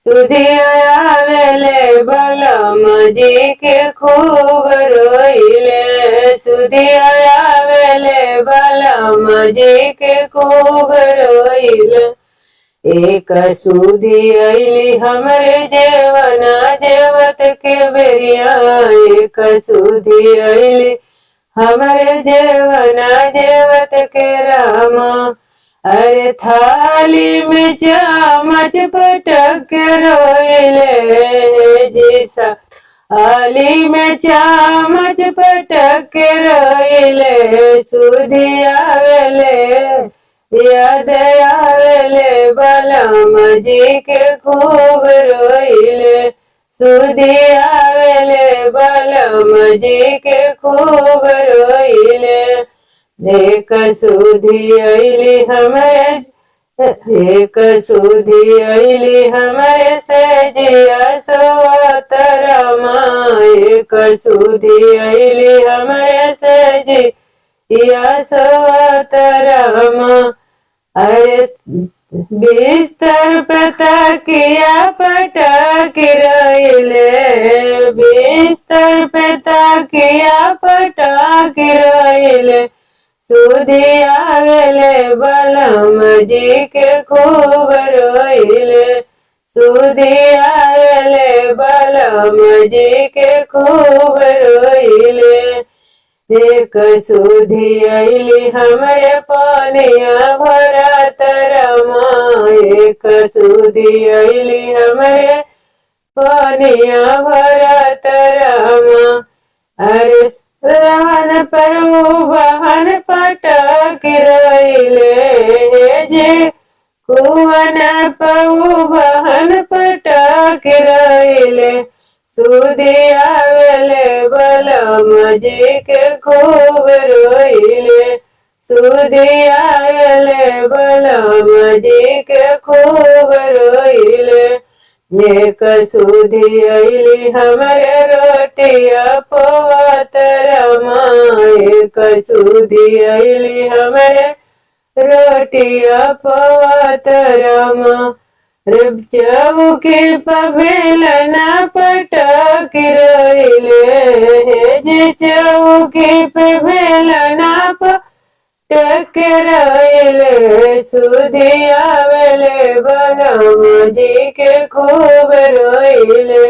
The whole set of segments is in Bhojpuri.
सुधी आवेले बलम जी के खूब रोइले। सुधी आवेले बलम जी के खूब रोइले। एक सुधी अइली हमरे जेवना जेवत के बेरिया। एक सुधी अइली हमरे जेवना जेवत के रामा। अरे थाली में चमच पटक के रोइले जी सा। थाली में चमच पटक के रोइले। सुधी आवेले याद आवेले बलम जी के खूब रोइले। सुधी आवेले बलम जी के खूब रोइले। एक सुधी अइली हमें एक सुधी अइली हमें से जिया सोतरमा। एक सुधी अइली हमें से जिया सोतरमा। अरे बिस्तर पे तकिया पटक रहिले। बिस्तर पे तकिया पटक रहिले। सुधी आवेले बलम जी के खूब रोइले। सुधी आवेले बलम जी के खूब रोइले। एक सुधी अइली हमरे पानिया भरत रमा। एक सुधी अइली हमरे पानिया भरत रमा। अरे रहन पर बहन पटक रहिले जे कुवन पर बहन पटक रहिले। सुधी आवेले बलम जी के खूब रोइले। सुधी आवेले बलम जी के खूब रोइले। एक सुधी अइली हमरे रोटिया पोवत रमा। एक सुधी अइली हमरे रोटिया पोवत रमा। चौकी पवेलना पटक रहिले जे चौकी पवेलना पटक रहिले। सुधी आवेले बलम जी के खूब रोइले।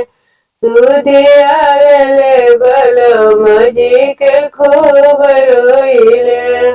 सुधी आवेले बलम जी के खूब रोइले।